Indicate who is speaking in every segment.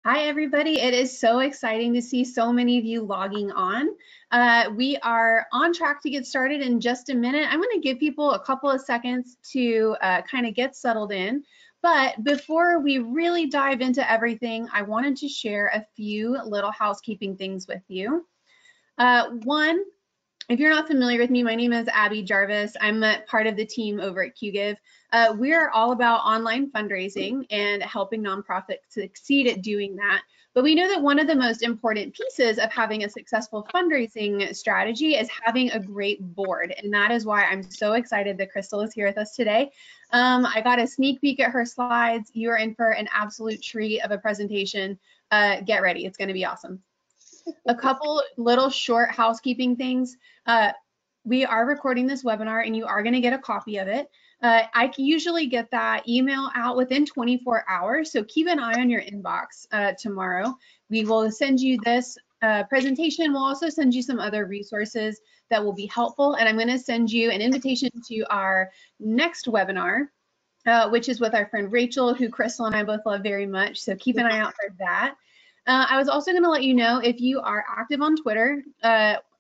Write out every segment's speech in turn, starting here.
Speaker 1: Hi, everybody. It is so exciting to see so many of you logging on. We are on track to get started in just a minute. I'm going to give people a couple of seconds to kind of get settled in. But before we really dive into everything, I wanted to share a few little housekeeping things with you. One, if you're not familiar with me, my name is Abby Jarvis. I'm a part of the team over at QGive. We are all about online fundraising and helping nonprofits succeed at doing that. But we know that one of the most important pieces of having a successful fundraising strategy is having a great board. And that is why I'm so excited that Crystal is here with us today. I got a sneak peek at her slides. You are in for an absolute treat of a presentation. Get ready. It's going to be awesome. A couple little short housekeeping things. We are recording this webinar and you are going to get a copy of it. I usually get that email out within 24 hours, so keep an eye on your inbox tomorrow. We will send you this presentation. We'll also send you some other resources that will be helpful, and I'm going to send you an invitation to our next webinar, which is with our friend Rachel, who Crystal and I both love very much, so keep an eye out for that. I was also going to let you know, if you are active on Twitter,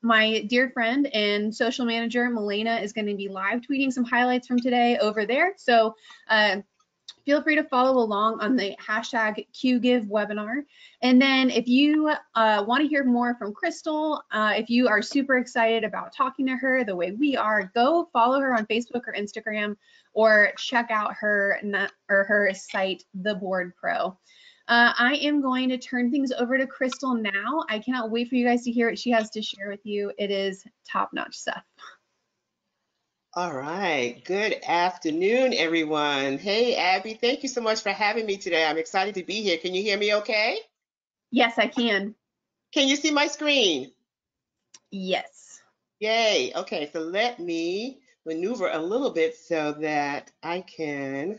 Speaker 1: my dear friend and social manager, Milena, is going to be live tweeting some highlights from today over there. So feel free to follow along on the hashtag QGive webinar. And then if you want to hear more from Crystal, if you are super excited about talking to her the way we are, go follow her on Facebook or Instagram, or check out her site, The Board Pro. I am going to turn things over to Crystal now. I cannot wait for you guys to hear what she has to share with you. It is top-notch stuff.
Speaker 2: All right. Good afternoon, everyone. Hey, Abby, thank you so much for having me today. I'm excited to be here. Can you hear me okay?
Speaker 1: Yes, I can.
Speaker 2: Can you see my screen?
Speaker 1: Yes.
Speaker 2: Yay. Okay, so let me maneuver a little bit so that I can.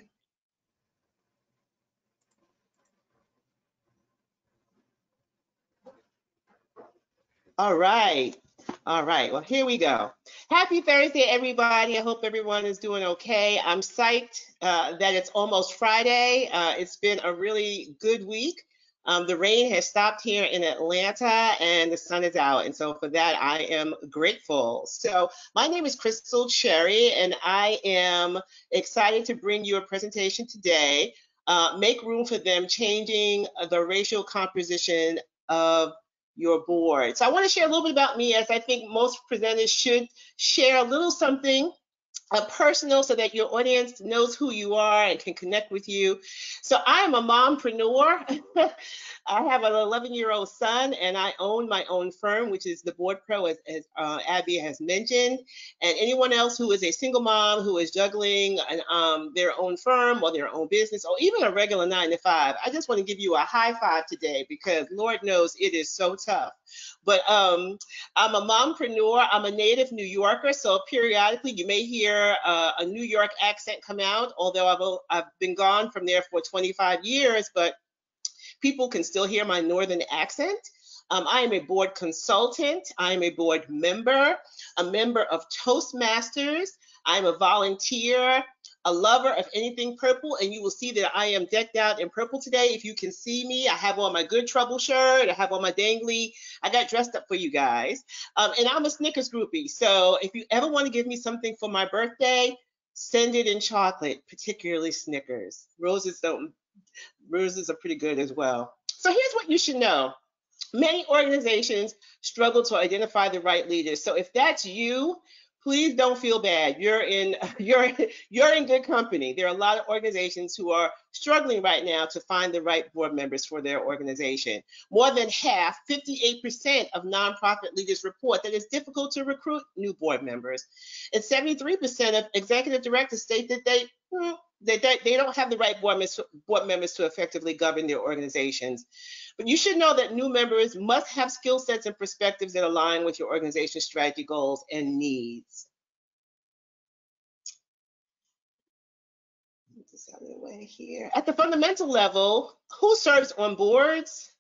Speaker 2: All right. All right. Well, here we go. Happy Thursday, everybody. I hope everyone is doing okay. I'm psyched that it's almost Friday. It's been a really good week. The rain has stopped here in Atlanta and the sun is out. And so for that, I am grateful. So my name is Crystal Cherry, and I am excited to bring you a presentation today. Make room for them, changing the racial composition of your board. So I want to share a little bit about me, as I think most presenters should share a little something personal, so that your audience knows who you are and can connect with you. So I am a mompreneur. I have an 11-year-old son, and I own my own firm, which is the Board Pro, as Abby has mentioned. And anyone else who is a single mom who is juggling their own firm or their own business, or even a regular 9-to-5, I just want to give you a high five today, because Lord knows it is so tough. But I'm a mompreneur. I'm a native New Yorker, so periodically you may hear a New York accent come out, although I've been gone from there for 25 years, but people can still hear my northern accent. I am a board consultant. I am a board member, a member of Toastmasters. I'm a volunteer, a lover of anything purple, and you will see that I am decked out in purple today. If you can see me, I have on my Good Trouble shirt. I have on my dangly. I got dressed up for you guys. And I'm a Snickers groupie. So if you ever want to give me something for my birthday, send it in chocolate, particularly Snickers. Roses are pretty good as well. So here's what you should know. Many organizations struggle to identify the right leaders. So if that's you, please don't feel bad. You're in good company. There are a lot of organizations who are struggling right now to find the right board members for their organization. More than half, 58% of nonprofit leaders report that it's difficult to recruit new board members. And 73% of executive directors state that they don't have the right board members to effectively govern their organizations. But you should know that new members must have skill sets and perspectives that align with your organization's strategy, goals, and needs. Get this out of the way here. At the fundamental level, who serves on boards?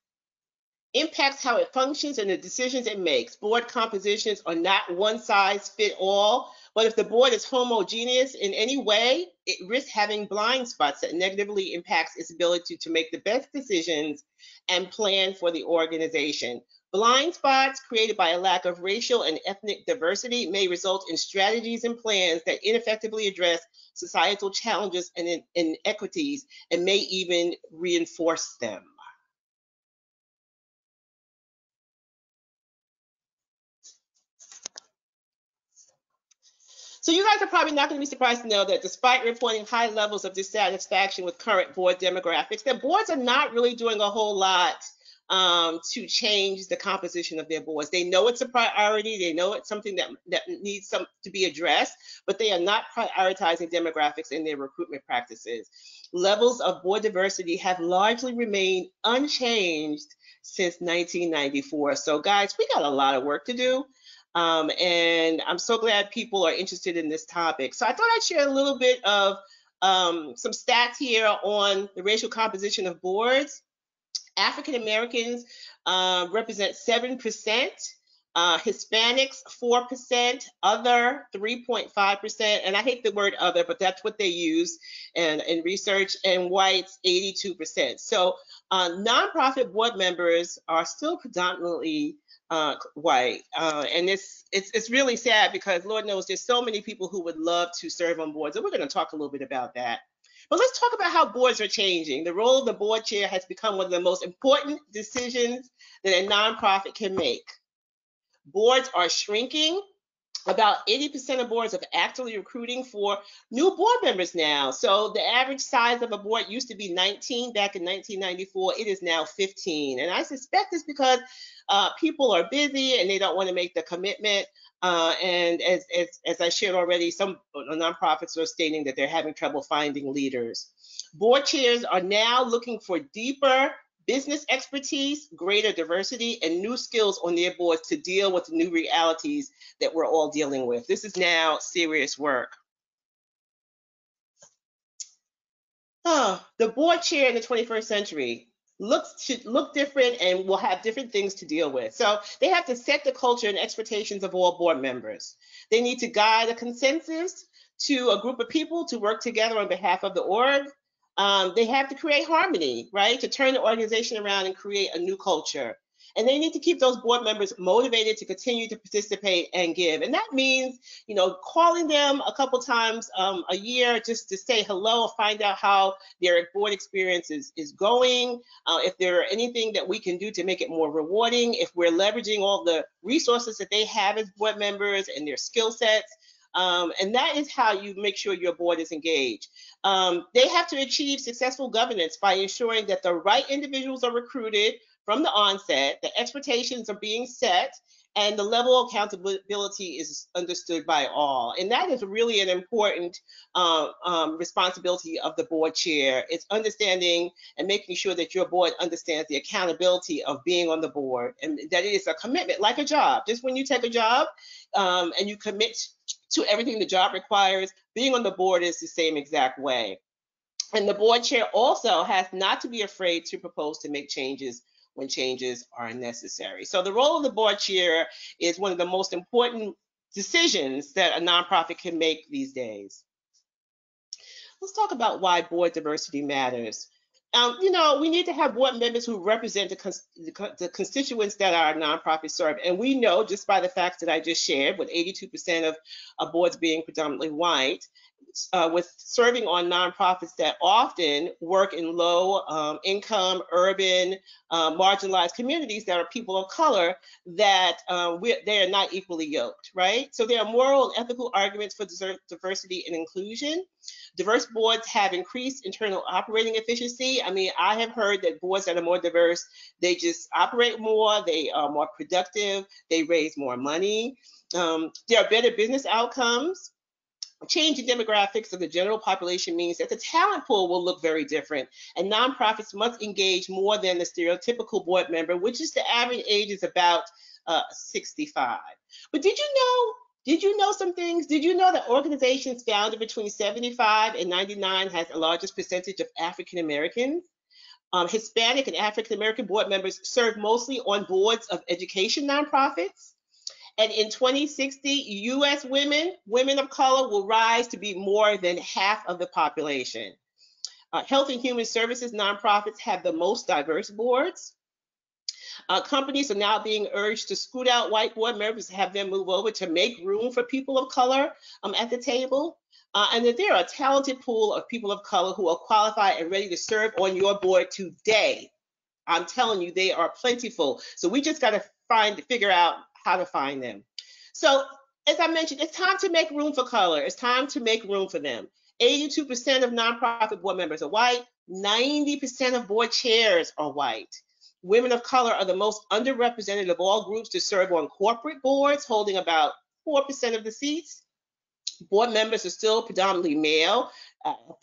Speaker 2: impacts how it functions and the decisions it makes. Board compositions are not one size fit all, but if the board is homogeneous in any way, it risks having blind spots that negatively impacts its ability to make the best decisions and plan for the organization. Blind spots created by a lack of racial and ethnic diversity may result in strategies and plans that ineffectively address societal challenges and inequities and may even reinforce them. So you guys are probably not going to be surprised to know that despite reporting high levels of dissatisfaction with current board demographics, that boards are not really doing a whole lot to change the composition of their boards. They know it's a priority. They know it's something that needs to be addressed, but they are not prioritizing demographics in their recruitment practices. Levels of board diversity have largely remained unchanged since 1994. So guys, we got a lot of work to do. And I'm so glad people are interested in this topic. So I thought I'd share a little bit of some stats here on the racial composition of boards. African Americans represent 7%, Hispanics 4%, other 3.5%, and I hate the word other, but that's what they use in research, and whites 82%. So nonprofit board members are still predominantly white, and it's really sad because Lord knows there's so many people who would love to serve on boards, and we're going to talk a little bit about that. But let's talk about how boards are changing. The role of the board chair has become one of the most important decisions that a nonprofit can make. Boards are shrinking. About 80% of boards are actively recruiting for new board members now. So the average size of a board used to be 19 back in 1994. It is now 15. And I suspect it's because people are busy and they don't want to make the commitment. And as I shared already, some nonprofits are stating that they're having trouble finding leaders. Board chairs are now looking for deeper business expertise, greater diversity, and new skills on their boards to deal with the new realities that we're all dealing with. This is now serious work. The board chair in the 21st century should look different and will have different things to deal with. So they have to set the culture and expectations of all board members. They need to guide a consensus to a group of people to work together on behalf of the org. They have to create harmony, right? To turn the organization around and create a new culture. And they need to keep those board members motivated to continue to participate and give. And that means, calling them a couple times a year just to say hello, find out how their board experience is going, if there are anything that we can do to make it more rewarding, if we're leveraging all the resources that they have as board members and their skill sets. And that is how you make sure your board is engaged. They have to achieve successful governance by ensuring that the right individuals are recruited from the onset, the expectations are being set, and the level of accountability is understood by all. And that is really an important responsibility of the board chair. It's understanding and making sure that your board understands the accountability of being on the board, and that it is a commitment, like a job. Just when you take a job and you commit to everything the job requires, being on the board is the same exact way. And the board chair also has not to be afraid to propose to make changes when changes are necessary. So the role of the board chair is one of the most important decisions that a nonprofit can make these days. Let's talk about why board diversity matters. We need to have board members who represent the constituents that our nonprofits serve. And we know, just by the facts that I just shared, with 82% of boards being predominantly white, with serving on nonprofits that often work in low income, urban, marginalized communities that are people of color, that they are not equally yoked, right? So there are moral and ethical arguments for diversity and inclusion. Diverse boards have increased internal operating efficiency. I mean, I have heard that boards that are more diverse, they just operate more, they are more productive, they raise more money. There are better business outcomes. Changing demographics of the general population means that the talent pool will look very different, and nonprofits must engage more than the stereotypical board member, which is the average age is about 65. But did you know some things? Did you know that organizations founded between 75 and 99 has the largest percentage of African Americans? Hispanic and African American board members serve mostly on boards of education nonprofits. And in 2060, U.S. women of color will rise to be more than half of the population. Health and Human Services nonprofits have the most diverse boards. Companies are now being urged to scoot out white board members, have them move over to make room for people of color at the table. And that there are a talented pool of people of color who are qualified and ready to serve on your board today. I'm telling you, they are plentiful. So we just got to figure out how to find them. So as I mentioned, it's time to make room for color. It's time to make room for them. 82% of nonprofit board members are white. 90% of board chairs are white. Women of color are the most underrepresented of all groups to serve on corporate boards, holding about 4% of the seats. Board members are still predominantly male,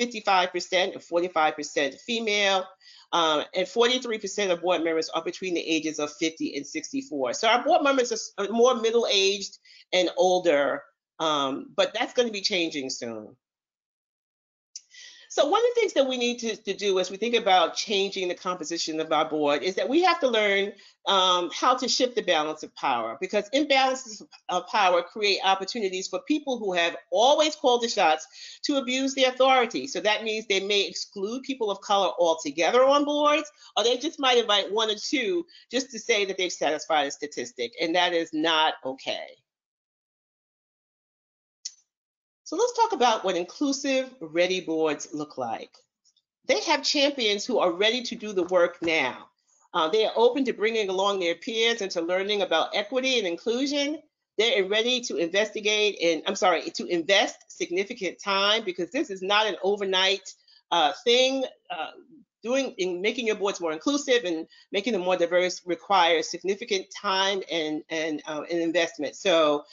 Speaker 2: 55% and 45% female, and 43% of board members are between the ages of 50 and 64. So our board members are more middle-aged and older, but that's going to be changing soon. So one of the things that we need to do as we think about changing the composition of our board is that we have to learn how to shift the balance of power, because imbalances of power create opportunities for people who have always called the shots to abuse their authority. So that means they may exclude people of color altogether on boards, or they just might invite one or two just to say that they've satisfied a statistic, and that is not okay. So let's talk about what inclusive, ready boards look like. They have champions who are ready to do the work now. They are open to bringing along their peers and to learning about equity and inclusion. They're ready to to invest significant time, because this is not an overnight thing. Making your boards more inclusive and making them more diverse requires significant time and investment. So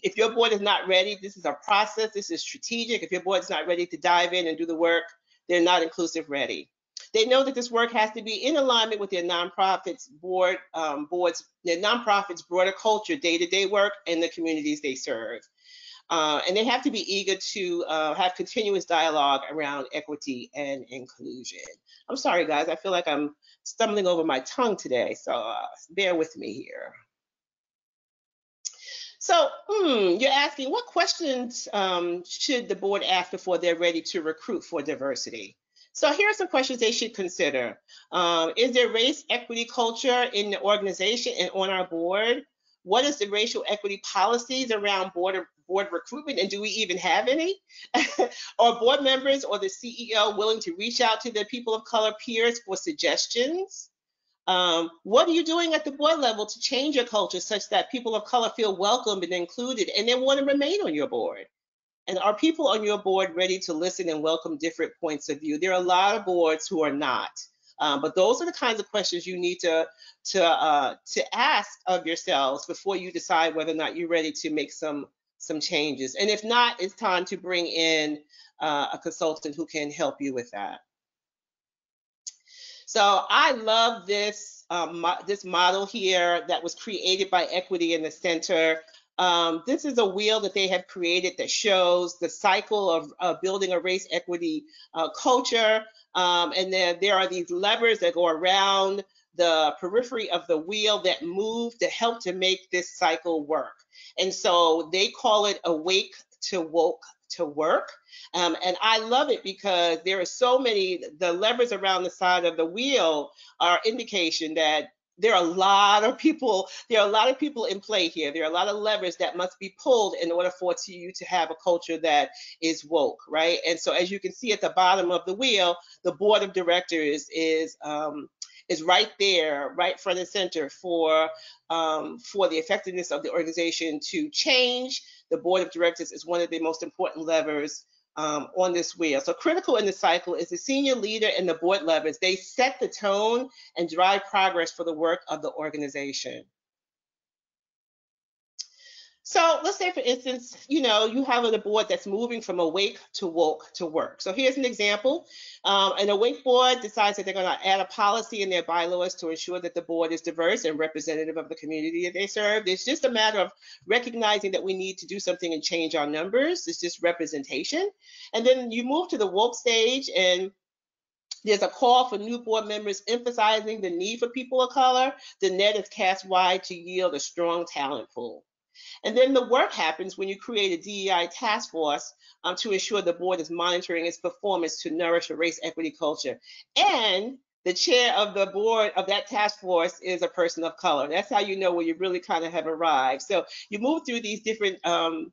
Speaker 2: if your board is not ready, this is a process, this is strategic. If your board is not ready to dive in and do the work, they're not inclusive ready. They know that this work has to be in alignment with their nonprofits their nonprofits' broader culture, day-to-day work, and the communities they serve. And they have to be eager to have continuous dialogue around equity and inclusion. I'm sorry, guys, I feel like I'm stumbling over my tongue today, so bear with me here. So you're asking, what questions should the board ask before they're ready to recruit for diversity? So here are some questions they should consider. Is there race equity culture in the organization and on our board? What is the racial equity policies around board recruitment, and do we even have any? Are board members or the CEO willing to reach out to their people of color peers for suggestions? What are you doing at the board level to change your culture such that people of color feel welcomed and included and then want to remain on your board? And are people on your board ready to listen and welcome different points of view? There are a lot of boards who are not, but those are the kinds of questions you need to ask of yourselves before you decide whether or not you're ready to make some changes. And if not, it's time to bring in a consultant who can help you with that. So I love this this model here that was created by Equity in the Center. This is a wheel that they have created that shows the cycle of building a race equity culture. And then there are these levers that go around the periphery of the wheel that move to help to make this cycle work. And so they call it awake to woke to work. And I love it because there are so many, the levers around the side of the wheel are indication that there are a lot of people in play here. There are a lot of levers that must be pulled in order for you to have a culture that is woke, right? And so as you can see at the bottom of the wheel, the board of directors is right there, right front and center for the effectiveness of the organization to change. The board of directors is one of the most important levers on this wheel. So critical in the cycle is the senior leader and the board levers. They set the tone and drive progress for the work of the organization. So let's say, for instance, you have a board that's moving from awake to woke to work. So here's an example. An awake board decides that they're going to add a policy in their bylaws to ensure that the board is diverse and representative of the community that they serve. It's just a matter of recognizing that we need to do something and change our numbers. It's just representation. And then you move to the woke stage, and There's a call for new board members emphasizing the need for people of color. The net is cast wide to yield a strong talent pool. And then the work happens when you create a DEI task force to ensure the board is monitoring its performance to nourish a race equity culture. And the chair of the board of that task force is a person of color. That's how you know where you really kind of have arrived. So you move through these different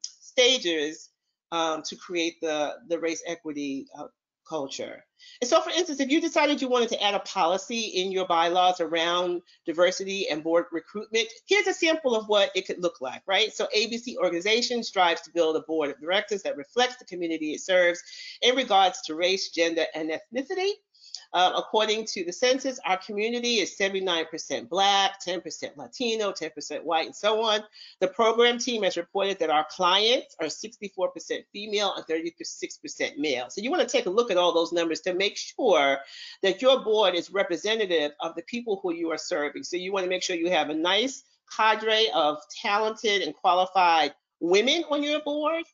Speaker 2: stages to create the race equity culture. And so, for instance, if you decided you wanted to add a policy in your bylaws around diversity and board recruitment, here's a sample of what it could look like, right? So ABC organization strives to build a board of directors that reflects the community it serves in regards to race, gender, and ethnicity. According to the census, our community is 79% Black, 10% Latino, 10% white, and so on. The program team has reported that our clients are 64% female and 36% male. So you want to take a look at all those numbers to make sure that your board is representative of the people who you are serving. So you want to make sure you have a nice cadre of talented and qualified women on your board.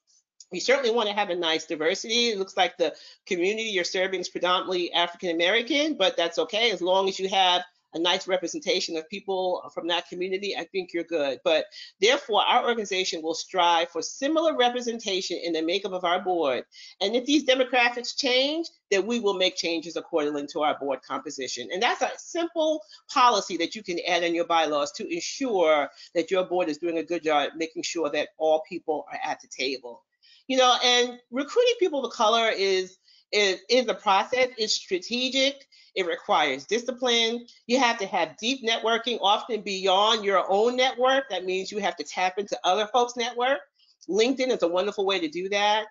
Speaker 2: You certainly want to have a nice diversity. It looks like the community you're serving is predominantly African American, but that's okay. As long as you have a nice representation of people from that community, I think you're good. But therefore, our organization will strive for similar representation in the makeup of our board. And if these demographics change, then we will make changes accordingly to our board composition. And that's a simple policy that you can add in your bylaws to ensure that your board is doing a good job making sure that all people are at the table. You know, and recruiting people of color is a process. It's strategic. It requires discipline. You have to have deep networking, often beyond your own network. That means you have to tap into other folks' network. LinkedIn is a wonderful way to do that.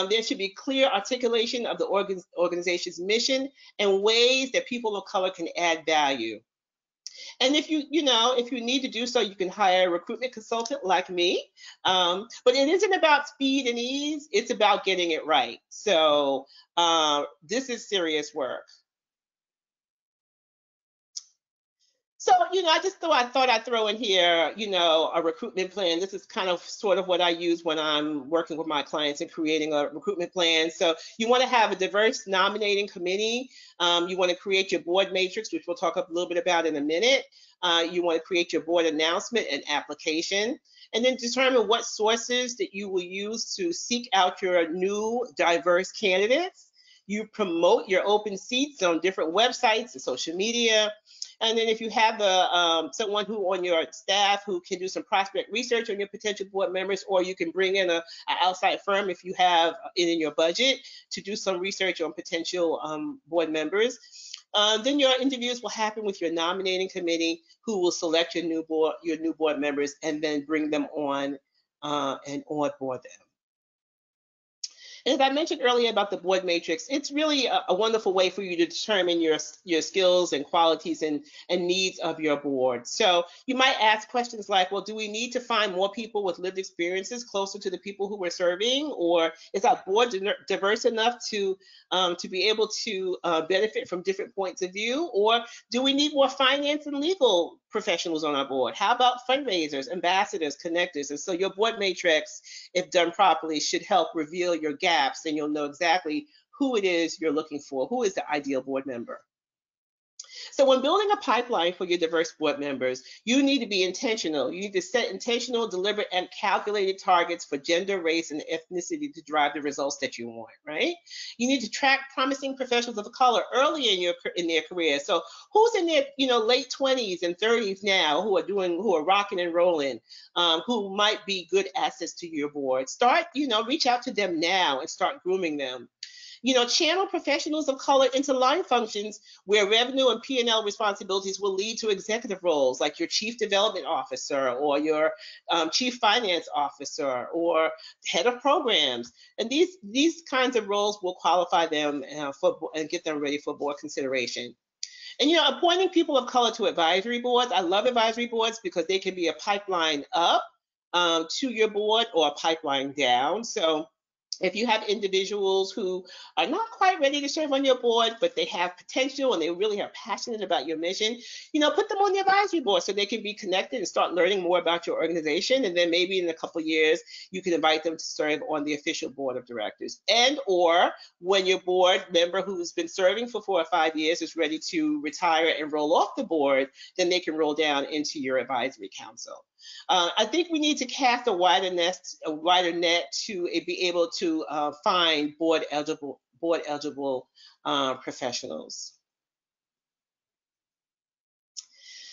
Speaker 2: There should be clear articulation of the organization's mission and ways that people of color can add value. And if you need to do so, you can hire a recruitment consultant like me. But it isn't about speed and ease. It's about getting it right. So this is serious work. So, I just thought I'd throw in here, a recruitment plan. This is kind of sort of what I use when I'm working with my clients and creating a recruitment plan. So you want to have a diverse nominating committee. You want to create your board matrix, which we'll talk a little bit about in a minute. You want to create your board announcement and application. And then determine what sources that you will use to seek out your new diverse candidates. You promote your open seats on different websites and social media. And then if you have someone who on your staff who can do some prospect research on your potential board members, or you can bring in an outside firm if you have it in your budget to do some research on potential board members. Then your interviews will happen with your nominating committee, who will select your new board members and then bring them on and onboard them. And as I mentioned earlier about the board matrix, it's really a wonderful way for you to determine your skills and qualities and needs of your board. So you might ask questions like, well, do we need to find more people with lived experiences closer to the people who we're serving? Or is our board diverse enough to be able to benefit from different points of view? Or do we need more finance and legal professionals on our board? How about fundraisers, ambassadors, connectors? And so your board matrix, if done properly, should help reveal your gaps, and you'll know exactly who it is you're looking for, who is the ideal board member. So when building a pipeline for your diverse board members, you need to be intentional. You need to set intentional, deliberate, and calculated targets for gender, race, and ethnicity to drive the results that you want, right? You need to track promising professionals of color early in their career. So who's in their late 20s and 30s now who are rocking and rolling, who might be good assets to your board? Start, reach out to them now and start grooming them. Channel professionals of color into line functions where revenue and P&L responsibilities will lead to executive roles, like your chief development officer or your chief finance officer or head of programs. And these kinds of roles will qualify them and get them ready for board consideration. And appointing people of color to advisory boards. I love advisory boards because they can be a pipeline up to your board or a pipeline down. So If you have individuals who are not quite ready to serve on your board, but they have potential and they really are passionate about your mission, put them on the advisory board so they can be connected and start learning more about your organization. And then maybe in a couple of years, you can invite them to serve on the official board of directors. And or when your board member who's been serving for 4 or 5 years is ready to retire and roll off the board, then they can roll down into your advisory council. I think we need to cast a wider net to be able to find board eligible professionals.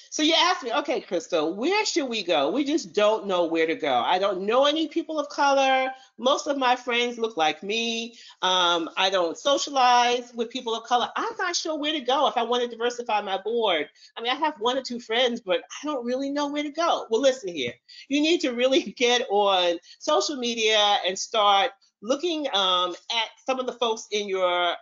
Speaker 2: So you asked me, okay, Crystal, where should we go? We just don't know where to go. I don't know any people of color. Most of my friends look like me. I don't socialize with people of color. I'm not sure where to go if I want to diversify my board. I mean, I have 1 or 2 friends, but I don't really know where to go. Well, listen here. You need to really get on social media and start looking at some of the folks in your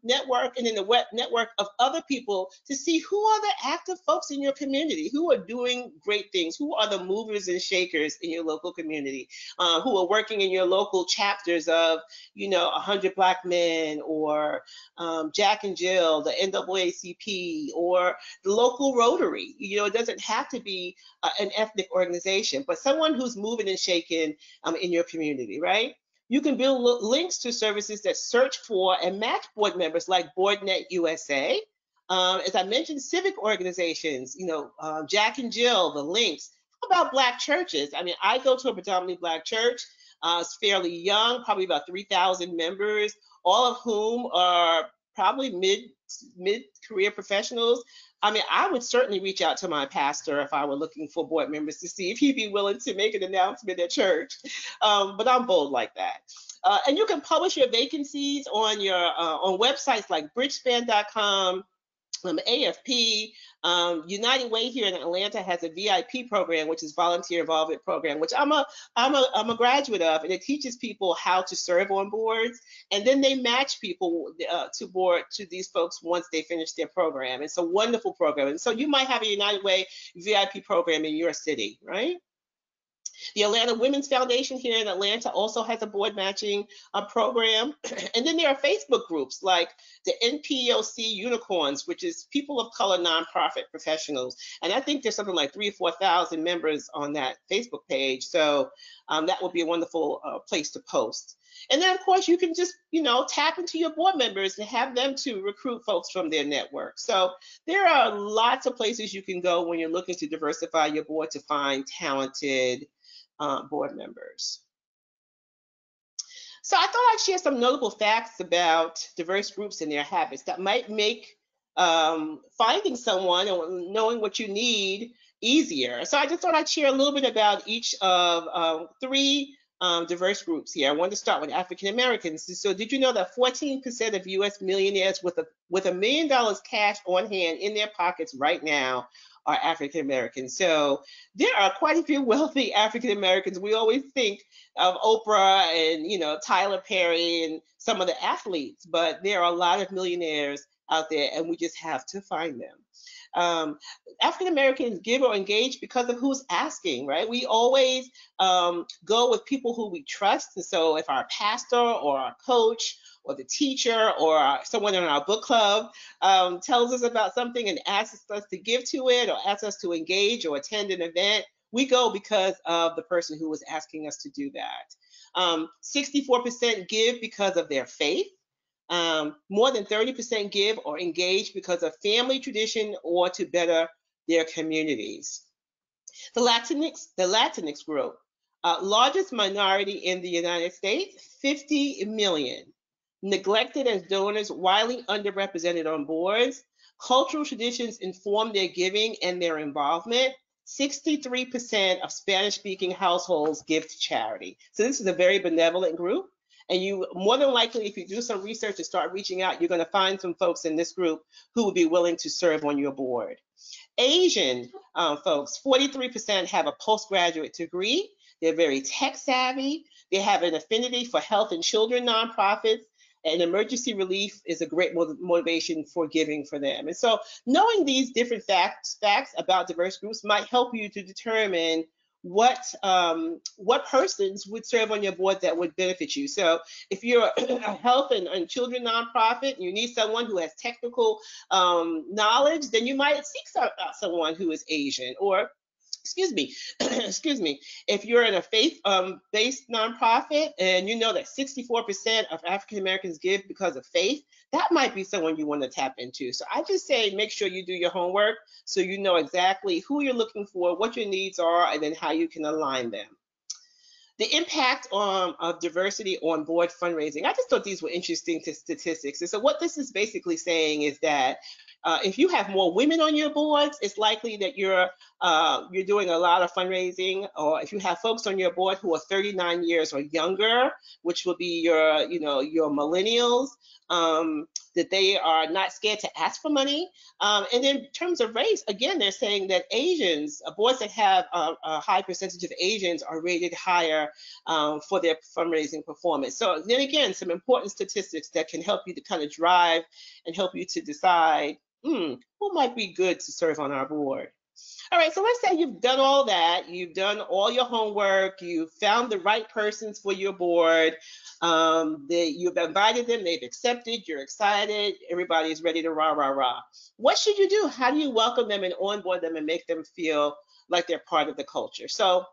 Speaker 2: network and in the web network of other people to see who are the active folks in your community, who are doing great things, who are the movers and shakers in your local community, who are working in your local chapters of, 100 Black Men, or Jack and Jill, the NAACP, or the local Rotary. It doesn't have to be an ethnic organization, but someone who's moving and shaking in your community, right? You can build links to services that search for and match board members like BoardNet USA. As I mentioned, civic organizations, Jack and Jill, the links. How about Black churches? I mean, I go to a predominantly Black church. It's fairly young, probably about 3,000 members, all of whom are probably mid-career professionals. I mean, I would certainly reach out to my pastor if I were looking for board members to see if he'd be willing to make an announcement at church. But I'm bold like that. And you can publish your vacancies on your on websites like bridgespan.com, AFP. United Way here in Atlanta has a VIP program, which is volunteer involvement program, which I'm a graduate of, and it teaches people how to serve on boards, and then they match people to these folks once they finish their program. It's a wonderful program, and so you might have a United Way VIP program in your city, right? The Atlanta Women's Foundation here in Atlanta also has a board matching program. And then there are Facebook groups like the NPOC Unicorns, which is people of color nonprofit professionals. And I think there's something like 3,000 or 4,000 members on that Facebook page. So that would be a wonderful place to post. And then, of course, you can just, tap into your board members and have them to recruit folks from their network. So there are lots of places you can go when you're looking to diversify your board to find talented board members. So I thought I'd share some notable facts about diverse groups and their habits that might make finding someone and knowing what you need easier. So I just thought I'd share a little bit about each of 3 diverse groups here. I wanted to start with African Americans. So did you know that 14% of U.S. millionaires with $1 million cash on hand in their pockets right now are African Americans? So there are quite a few wealthy African Americans. We always think of Oprah and Tyler Perry and some of the athletes, but there are a lot of millionaires out there, and we just have to find them. African Americans give or engage because of who's asking, right? We always go with people who we trust. And so if our pastor or our coach or the teacher or someone in our book club tells us about something and asks us to give to it or asks us to engage or attend an event, we go because of the person who was asking us to do that. 64% give because of their faith. More than 30% give or engage because of family tradition or to better their communities. The Latinx group, largest minority in the United States, 50 million. Neglected as donors, widely underrepresented on boards. Cultural traditions inform their giving and their involvement. 63% of Spanish-speaking households give to charity. So this is a very benevolent group. And you more than likely, if you do some research and start reaching out, you're going to find some folks in this group who would be willing to serve on your board. Asian folks, 43% have a postgraduate degree. They're very tech savvy. They have an affinity for health and children nonprofits. And emergency relief is a great motivation for giving for them. And so knowing these different facts about diverse groups might help you to determine what persons would serve on your board that would benefit you. So if you're a health and children nonprofit and you need someone who has technical knowledge, then you might seek someone who is Asian. Or excuse me, excuse me, if you're in a faith-based nonprofit and you know that 64% of African Americans give because of faith, that might be someone you want to tap into. So I just say make sure you do your homework so you know exactly who you're looking for, what your needs are, and then how you can align them. The impact of diversity on board fundraising. I just thought these were interesting statistics. And so what this is basically saying is that if you have more women on your boards, it's likely that you're doing a lot of fundraising. Or if you have folks on your board who are 39 years or younger, which will be your, your millennials, that they are not scared to ask for money. And in terms of race, again, they're saying that Asians, boards that have a high percentage of Asians are rated higher for their fundraising performance. So then again, some important statistics that can help you to kind of drive and help you to decide who might be good to serve on our board. All right, so let's say you've done all that, you've done all your homework, you've found the right persons for your board, you've invited them, they've accepted, you're excited, everybody's ready to rah, rah, rah. What should you do? How do you welcome them and onboard them and make them feel like they're part of the culture? So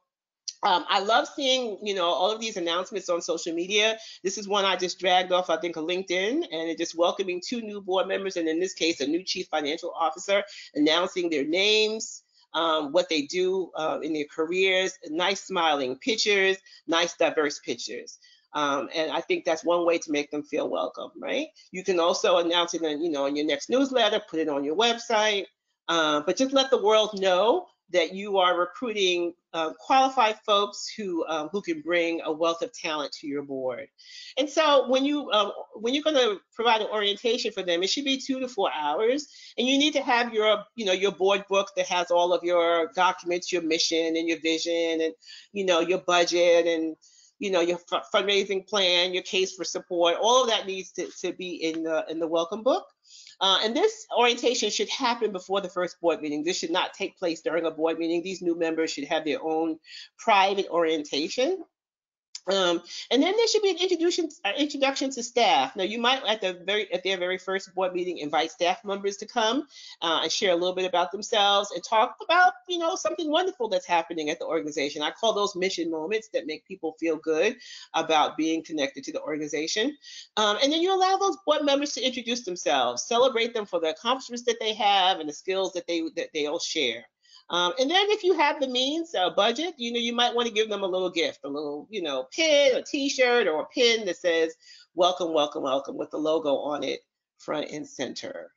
Speaker 2: I love seeing, all of these announcements on social media. This is one I just dragged off, I think, of LinkedIn, and it just welcoming 2 new board members, and in this case, a new chief financial officer, announcing their names, what they do in their careers, nice smiling pictures, nice diverse pictures. And I think that's one way to make them feel welcome, right? You can also announce it in, in your next newsletter, put it on your website, but just let the world know that you are recruiting qualified folks who can bring a wealth of talent to your board. And so when you're going to provide an orientation for them, it should be 2 to 4 hours, and you need to have your your board book that has all of your documents, your mission and your vision, and your budget, and your fundraising plan, your case for support. All of that needs to be in the welcome book. And this orientation should happen before the first board meeting. This should not take place during a board meeting. These new members should have their own private orientation. And then there should be an introduction to staff. Now, you might at their very first board meeting invite staff members to come and share a little bit about themselves and talk about something wonderful that's happening at the organization. I call those mission moments that make people feel good about being connected to the organization. And then you allow those board members to introduce themselves, celebrate them for the accomplishments that they have and the skills that they'll share. And then if you have the means, budget, you might want to give them a little gift, a little, pin, a t-shirt, or a pin that says, welcome, welcome, welcome, with the logo on it, front and center.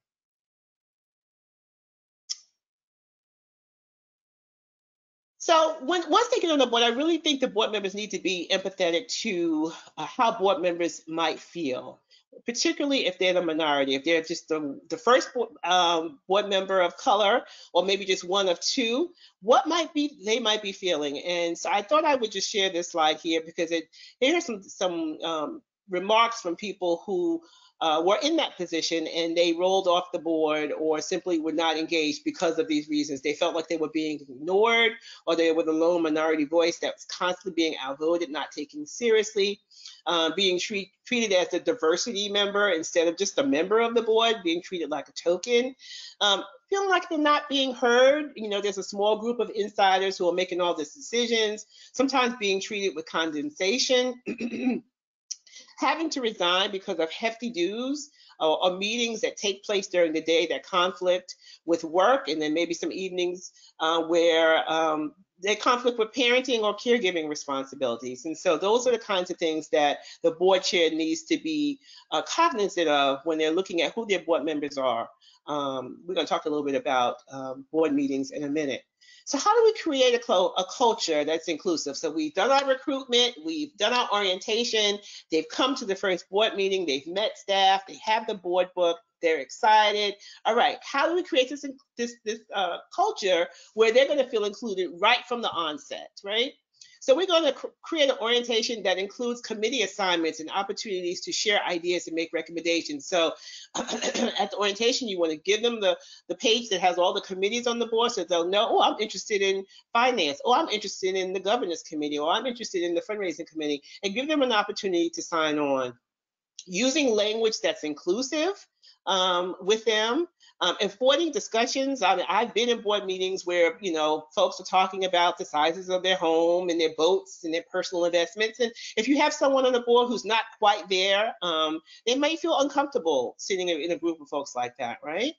Speaker 2: So once they get on the board, I really think the board members need to be empathetic to how board members might feel, particularly if they're the minority, if they're just the first board member of color, or maybe just one of 2, what they might be feeling. And so I thought I would just share this slide here because here are some remarks from people who were in that position and they rolled off the board or simply were not engaged because of these reasons. They felt like they were being ignored, or they were the lone minority voice that was constantly being outvoted, not taken seriously, being treated as a diversity member instead of just a member of the board, being treated like a token, feeling like they're not being heard. There's a small group of insiders who are making all these decisions, sometimes being treated with condensation, having to resign because of hefty dues or meetings that take place during the day that conflict with work, and then maybe some evenings where they conflict with parenting or caregiving responsibilities. And so those are the kinds of things that the board chair needs to be cognizant of when they're looking at who their board members are. We're going to talk a little bit about board meetings in a minute. So how do we create a culture that's inclusive? So we've done our recruitment, we've done our orientation, they've come to the first board meeting, they've met staff, they have the board book, they're excited. All right, how do we create this culture where they're going to feel included right from the onset, right? So we're going to create an orientation that includes committee assignments and opportunities to share ideas and make recommendations. So at the orientation, you want to give them the page that has all the committees on the board so they'll know, oh, I'm interested in finance, or I'm interested in the governance committee, or I'm interested in the fundraising committee, and give them an opportunity to sign on. Using language that's inclusive with them, avoiding discussions. I mean, I've been in board meetings where, you know, folks are talking about the sizes of their home and their boats and their personal investments. And if you have someone on the board who's not quite there, they might feel uncomfortable sitting in a group of folks like that, right?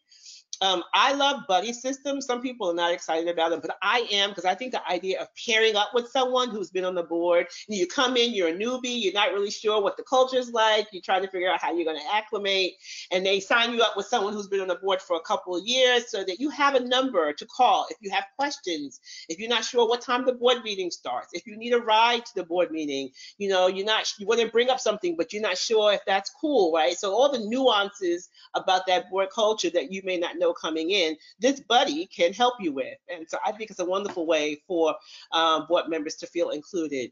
Speaker 2: I love buddy systems. Some people are not excited about them, but I am, because I think the idea of pairing up with someone who's been on the board, and you come in, you're a newbie, you're not really sure what the culture's like, you're trying to figure out how you're going to acclimate, and they sign you up with someone who's been on the board for a couple of years so that you have a number to call if you have questions, if you're not sure what time the board meeting starts, if you need a ride to the board meeting, you know, you want to bring up something, but you're not sure if that's cool, right? So all the nuances about that board culture that you may not know coming in, this buddy can help you with. And so I think it's a wonderful way for board members to feel included.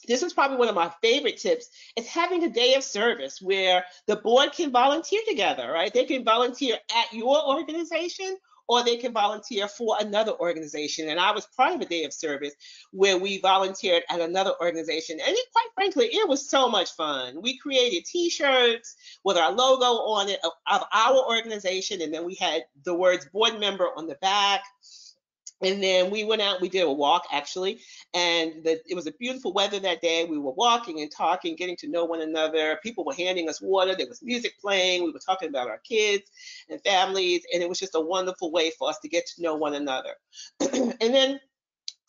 Speaker 2: This is probably one of my favorite tips. It's having a day of service where the board can volunteer together, right? They can volunteer at your organization, or they can volunteer for another organization. And I was part of a day of service where we volunteered at another organization. And quite frankly, it was so much fun. We created t-shirts with our logo on it of our organization. And then we had the words board member on the back. And then we went out, we did a walk actually, and it was a beautiful weather that day. We were walking and talking, getting to know one another. People were handing us water. There was music playing. We were talking about our kids and families, and it was just a wonderful way for us to get to know one another. And then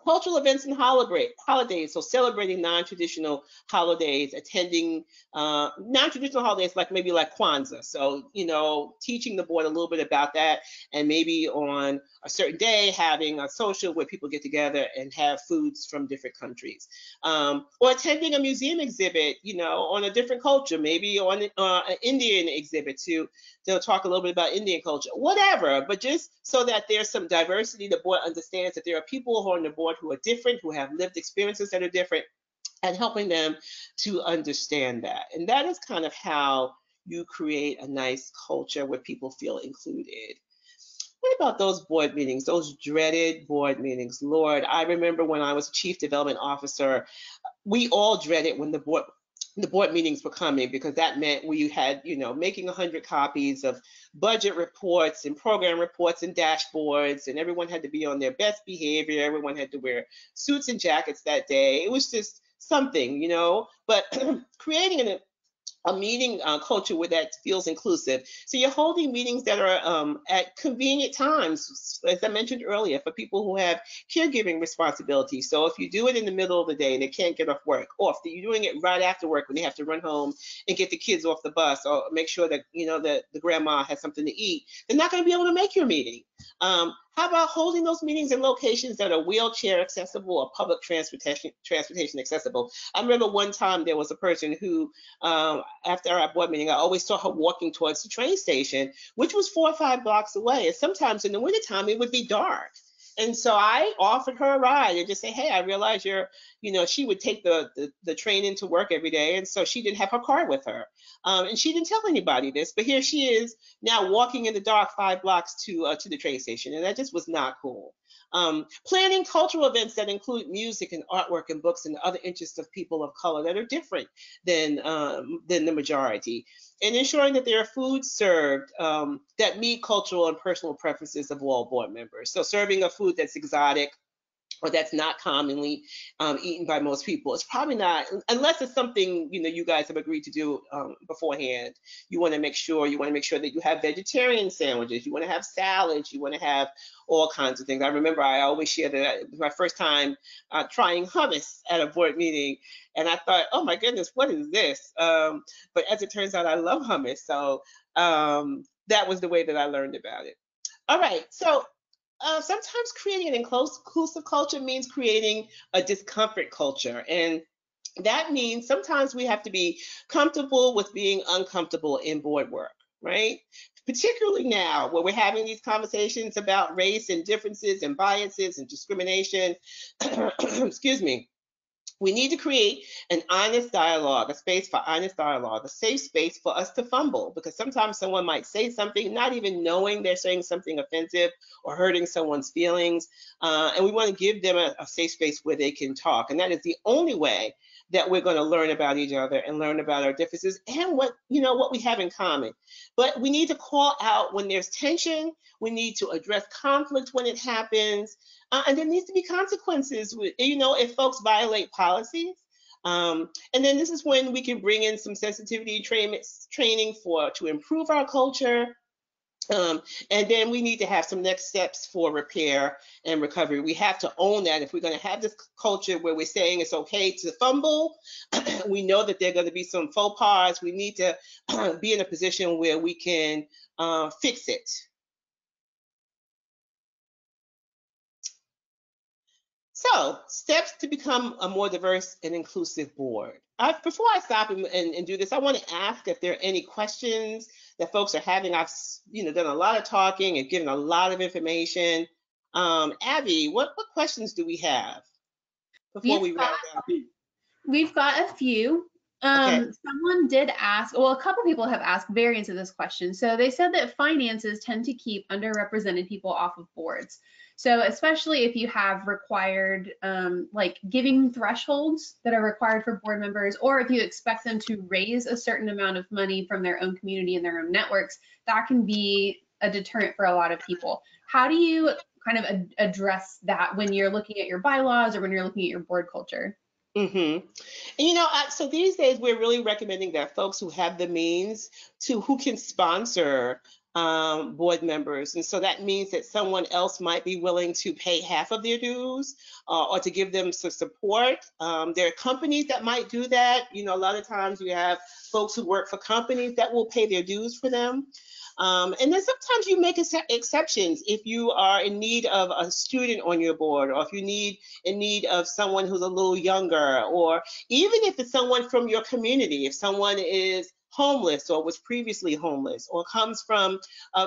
Speaker 2: cultural events and holidays, so celebrating non-traditional holidays, attending non-traditional holidays like maybe like Kwanzaa. So, you know, teaching the board a little bit about that, and maybe on a certain day having a social where people get together and have foods from different countries. Or attending a museum exhibit, you know, on a different culture, maybe on an Indian exhibit they'll talk a little bit about Indian culture, whatever, but just so that there's some diversity, the board understands that there are people who are on the board who are different, who have lived experiences that are different, and helping them to understand that. And that is kind of how you create a nice culture where people feel included. What about those board meetings, those dreaded board meetings? Lord, I remember when I was chief development officer, we all dreaded when the board meetings were coming, because that meant we had, you know, making 100 copies of budget reports and program reports and dashboards, and everyone had to be on their best behavior. Everyone had to wear suits and jackets that day. It was just something, you know, but creating a meeting culture where that feels inclusive. So you're holding meetings that are at convenient times, as I mentioned earlier, for people who have caregiving responsibilities. So if you do it in the middle of the day and they can't get off work, or if you're doing it right after work when they have to run home and get the kids off the bus, or make sure that, you know, that the grandma has something to eat, they're not going to be able to make your meeting. How about holding those meetings in locations that are wheelchair accessible or public transportation accessible? I remember one time there was a person who, after our board meeting, I always saw her walking towards the train station, which was 4 or 5 blocks away. And sometimes in the wintertime, it would be dark. And so I offered her a ride and just say, hey, I realize you're, you know, she would take the train into work every day. And so she didn't have her car with her. And she didn't tell anybody this, but here she is now walking in the dark 5 blocks to the train station. And that just was not cool. Planning cultural events that include music and artwork and books and other interests of people of color that are different than the majority, and ensuring that there are foods served that meet cultural and personal preferences of all board members. So serving a food that's exotic or that's not commonly eaten by most people. It's probably not, unless it's something, you know, you guys have agreed to do beforehand. You want to make sure that you have vegetarian sandwiches, you want to have salads, you want to have all kinds of things. I remember I always share that it was my first time trying hummus at a board meeting, and I thought, oh my goodness, what is this? But as it turns out, I love hummus, so that was the way that I learned about it. All right, so sometimes creating an inclusive culture means creating a discomfort culture. And that means sometimes we have to be comfortable with being uncomfortable in board work, right? Particularly now where we're having these conversations about race and differences and biases and discrimination. Excuse me. We need to create an honest dialogue, a space for honest dialogue, a safe space for us to fumble, because sometimes someone might say something not even knowing they're saying something offensive or hurting someone's feelings. And we want to give them a safe space where they can talk. And that is the only way that we're going to learn about each other and learn about our differences and what we have in common. But we need to call out when there's tension. We need to address conflict when it happens. And there needs to be consequences, if folks violate policies. And then this is when we can bring in some sensitivity training to improve our culture. And then we need to have some next steps for repair and recovery. We have to own that. If we're going to have this culture where we're saying it's okay to fumble, we know that there are going to be some faux pas. We need to be in a position where we can fix it. So, steps to become a more diverse and inclusive board. Before I stop and do this, I want to ask if there are any questions that folks are having. I've done a lot of talking and given a lot of information. Abby, what questions do we have before we wrap up?
Speaker 1: We've got a few.
Speaker 2: Okay.
Speaker 1: Someone did ask, well, a couple people have asked variants of this question. So they said that finances tend to keep underrepresented people off of boards. So especially if you have required like giving thresholds that are required for board members, or if you expect them to raise a certain amount of money from their own community and their own networks, that can be a deterrent for a lot of people. How do you kind of address that when you're looking at your bylaws or when you're looking at your board culture?
Speaker 2: Mm-hmm. And so these days we're really recommending that folks who have the means who can sponsor board members. And so that means that someone else might be willing to pay half of their dues or to give them some support. There are companies that might do that. A lot of times you have folks who work for companies that will pay their dues for them. And then sometimes you make exceptions if you are in need of a student on your board, or if you in need of someone who's a little younger, or even if it's someone from your community, if someone is homeless or was previously homeless or comes from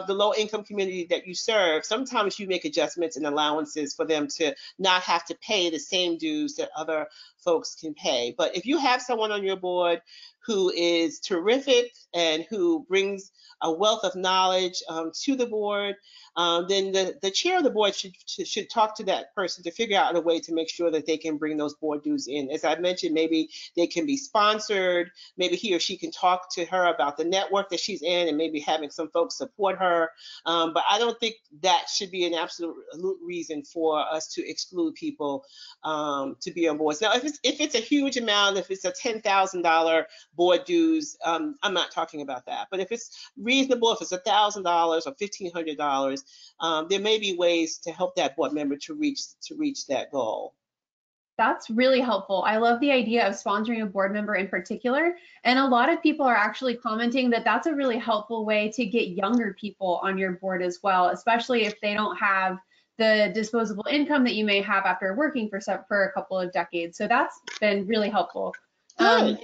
Speaker 2: the low income community that you serve, sometimes you make adjustments and allowances for them to not have to pay the same dues that other folks can pay. But if you have someone on your board who is terrific and who brings a wealth of knowledge to the board, then the chair of the board should talk to that person to figure out a way to make sure that they can bring those board dues in. As I mentioned, maybe they can be sponsored, maybe he or she can talk to her about the network that she's in and maybe having some folks support her. But I don't think that should be an absolute reason for us to exclude people to be on boards. Now, if it's a huge amount, if it's a $10,000 board dues, I'm not talking about that. But if it's reasonable, if it's $1,000 or $1,500, there may be ways to help that board member to reach that goal.
Speaker 1: That's really helpful. I love the idea of sponsoring a board member in particular. And a lot of people are actually commenting that that's a really helpful way to get younger people on your board as well, especially if they don't have the disposable income that you may have after working for a couple of decades. So that's been really helpful.
Speaker 2: Good.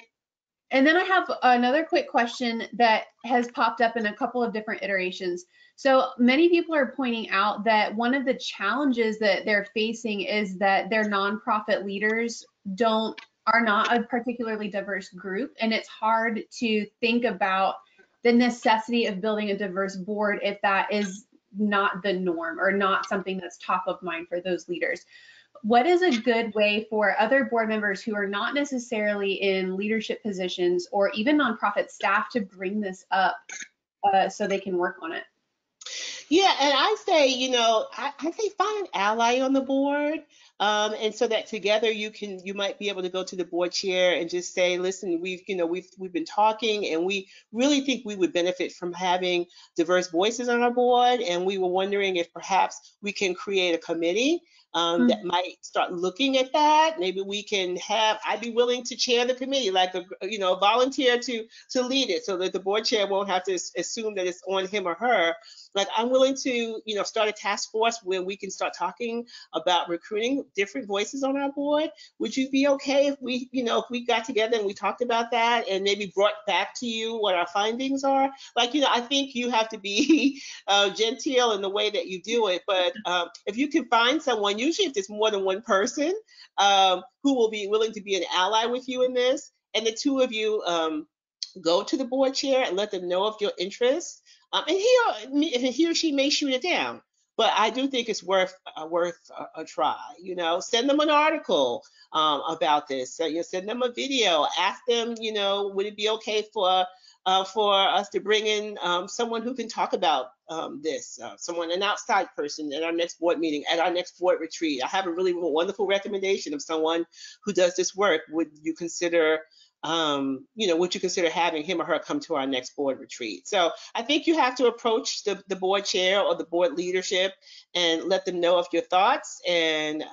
Speaker 1: And then I have another quick question that has popped up in a couple of different iterations. So many people are pointing out that one of the challenges that they're facing is that their nonprofit leaders are not a particularly diverse group, and it's hard to think about the necessity of building a diverse board if that is not the norm or not something that's top of mind for those leaders. What is a good way for other board members who are not necessarily in leadership positions or even nonprofit staff to bring this up so they can work on it?
Speaker 2: Yeah, and I say, I say find an ally on the board. And so that together you might be able to go to the board chair and just say, listen, we've been talking and we really think we would benefit from having diverse voices on our board. And we were wondering if perhaps we can create a committee that might start looking at that. Maybe we can I'd be willing to chair the committee, like volunteer to lead it, so that the board chair won't have to assume that it's on him or her. Like, I'm willing to, start a task force where we can start talking about recruiting different voices on our board. Would you be okay if we, if we got together and we talked about that and maybe brought back to you what our findings are? Like, I think you have to be genteel in the way that you do it. But if you can find someone, usually if there's more than one person who will be willing to be an ally with you in this, and the two of you go to the board chair and let them know of your interest. And he or she may shoot it down, but I do think it's worth a try. Send them an article about this. So you send them a video. Ask them, would it be okay for us to bring in someone who can talk about this, an outside person at our next board meeting, at our next board retreat. I have a really wonderful recommendation of someone who does this work. Would you consider having him or her come to our next board retreat? So I think you have to approach the board chair or the board leadership and let them know of your thoughts, and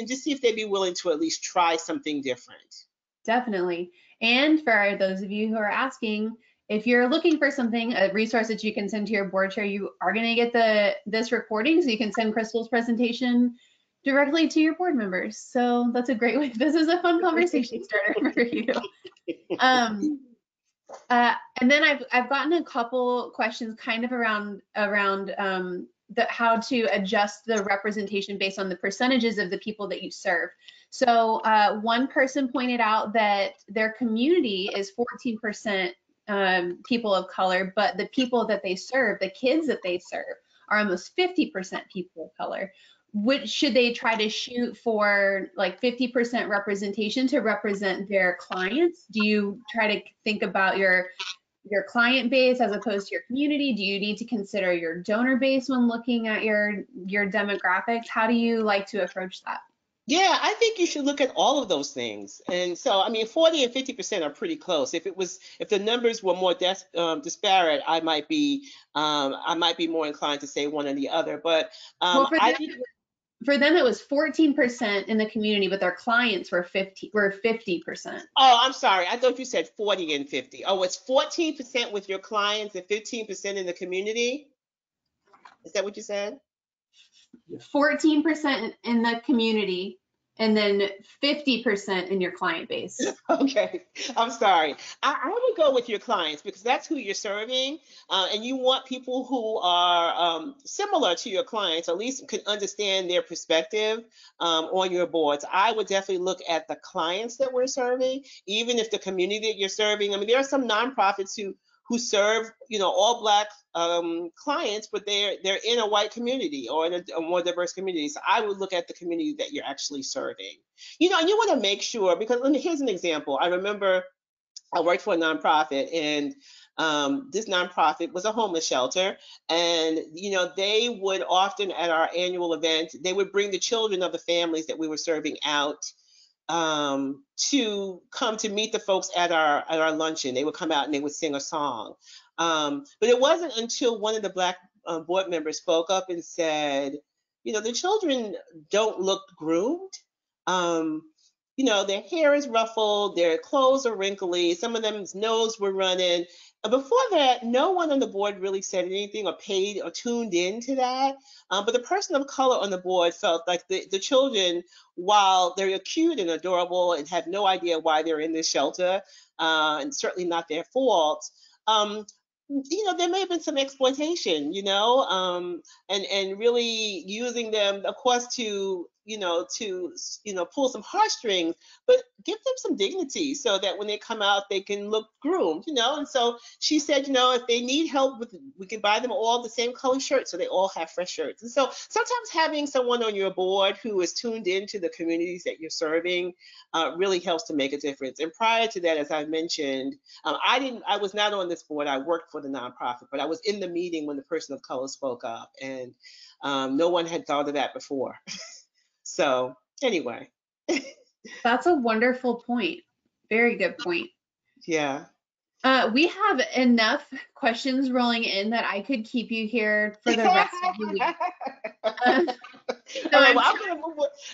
Speaker 2: just see if they'd be willing to at least try something different.
Speaker 1: Definitely. And for those of you who are asking, if you're looking for something, a resource that you can send to your board chair, you are going to get this recording, so you can send Crystal's presentation directly to your board members. So that's a great way. This is a fun conversation starter for you. And then I've gotten a couple questions kind of around how to adjust the representation based on the percentages of the people that you serve. So one person pointed out that their community is 14% people of color, but the people that they serve, the kids that they serve, are almost 50% people of color. Which should they try to shoot for, like 50% representation to represent their clients? Do you try to think about your client base as opposed to your community? Do you need to consider your donor base when looking at your demographics? How do you like to approach that?
Speaker 2: Yeah, I think you should look at all of those things. And so, 40 and 50% are pretty close. If the numbers were more disparate, I might be more inclined to say one or the other. But
Speaker 1: for them, it was 14% in the community, but their clients were 50%.
Speaker 2: Oh, I'm sorry. I thought you said 40 and 50. Oh, it's 14% with your clients and 15% in the community. Is that what you said?
Speaker 1: 14% in the community, and then 50% in your client base.
Speaker 2: Okay, I'm sorry. I would go with your clients because that's who you're serving, and you want people who are similar to your clients, at least can understand their perspective on your boards. I would definitely look at the clients that we're serving, even if the community that you're serving. There are some nonprofits who serve, all Black clients, but they're in a white community or in a more diverse community. So I would look at the community that you're actually serving. And you want to make sure, because here's an example. I remember I worked for a nonprofit, and this nonprofit was a homeless shelter, and they would often, at our annual event, they would bring the children of the families that we were serving out to come to meet the folks at our luncheon. They would come out and they would sing a song. But it wasn't until one of the Black board members spoke up and said, the children don't look groomed. Their hair is ruffled, their clothes are wrinkly, some of them's nose were running. Before that, no one on the board really said anything or paid or tuned into that. But the person of color on the board felt like the children, while they're cute and adorable and have no idea why they're in this shelter, and certainly not their fault, there may have been some exploitation, and really using them, of course, to pull some heartstrings, but give them some dignity so that when they come out, they can look groomed, And so she said, if they need help we can buy them all the same color shirts so they all have fresh shirts. And so sometimes having someone on your board who is tuned into the communities that you're serving really helps to make a difference. And prior to that, as I mentioned, I was not on this board. I worked for the nonprofit, but I was in the meeting when the person of color spoke up, and no one had thought of that before. So anyway.
Speaker 1: That's a wonderful point. Very good point.
Speaker 2: Yeah.
Speaker 1: We have enough questions rolling in that I could keep you here for the rest of the week.
Speaker 2: All right, well,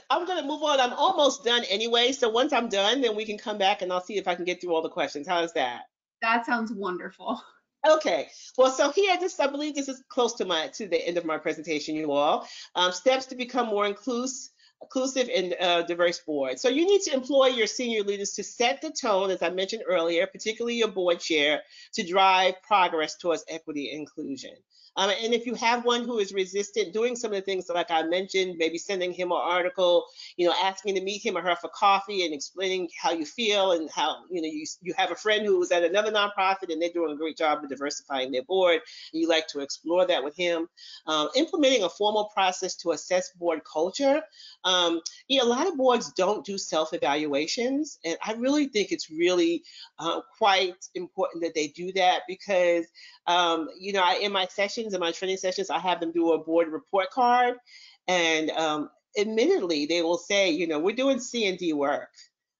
Speaker 2: I'm gonna move on. I'm almost done anyway. So once I'm done, then we can come back and I'll see if I can get through all the questions. How is that?
Speaker 1: That sounds wonderful.
Speaker 2: Okay, well, so here, I believe this is close to the end of my presentation, you all. Steps to become more inclusive inclusive and diverse board. So you need to employ your senior leaders to set the tone, as I mentioned earlier, particularly your board chair, to drive progress towards equity and inclusion. And if you have one who is resistant, doing some of the things like I mentioned, maybe sending him an article, asking to meet him or her for coffee and explaining how you feel and how, you have a friend who was at another nonprofit and they're doing a great job of diversifying their board, and you like to explore that with him. Implementing a formal process to assess board culture. A lot of boards don't do self-evaluations, and I really think it's really quite important that they do that because in my sessions, in my training sessions, I have them do a board report card, and admittedly, they will say, we're doing C&D work.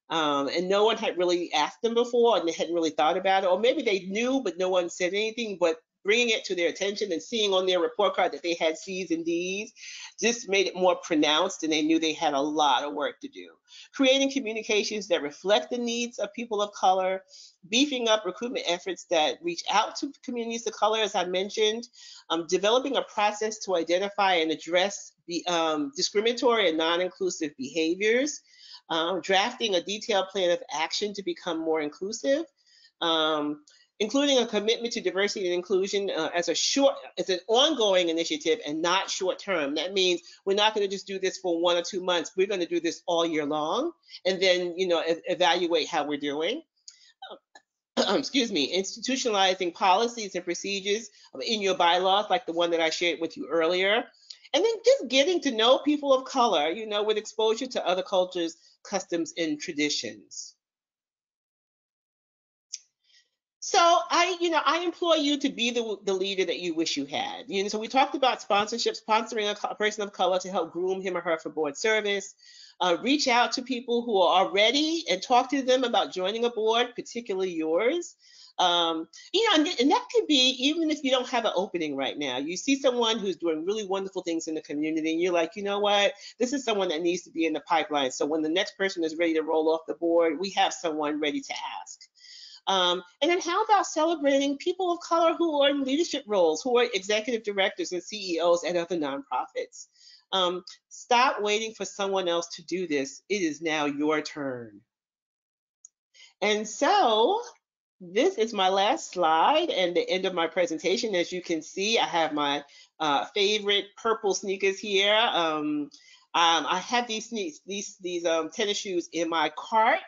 Speaker 2: And no one had really asked them before, and they hadn't really thought about it, or maybe they knew, but no one said anything. But bringing it to their attention and seeing on their report card that they had C's and D's just made it more pronounced, and they knew they had a lot of work to do. Creating communications that reflect the needs of people of color, beefing up recruitment efforts that reach out to communities of color, as I mentioned, developing a process to identify and address the discriminatory and non-inclusive behaviors, drafting a detailed plan of action to become more inclusive, including a commitment to diversity and inclusion as an ongoing initiative and not short term. That means we're not going to just do this for 1 or 2 months. We're going to do this all year long, and then evaluate how we're doing. Excuse me, institutionalizing policies and procedures in your bylaws, like the one that I shared with you earlier. And then just getting to know people of color, with exposure to other cultures, customs, and traditions. So I implore you to be the leader that you wish you had. So we talked about sponsorship, sponsoring a person of color to help groom him or her for board service. Reach out to people who are already and talk to them about joining a board, particularly yours. And that could be even if you don't have an opening right now. You see someone who's doing really wonderful things in the community, and you're like, you know what, this is someone that needs to be in the pipeline. So when the next person is ready to roll off the board, we have someone ready to ask. And then how about celebrating people of color who are in leadership roles, who are executive directors and CEOs at other nonprofits? Stop waiting for someone else to do this. It is now your turn. And so this is my last slide and the end of my presentation. As you can see, I have my favorite purple sneakers here. I have these tennis shoes in my cart,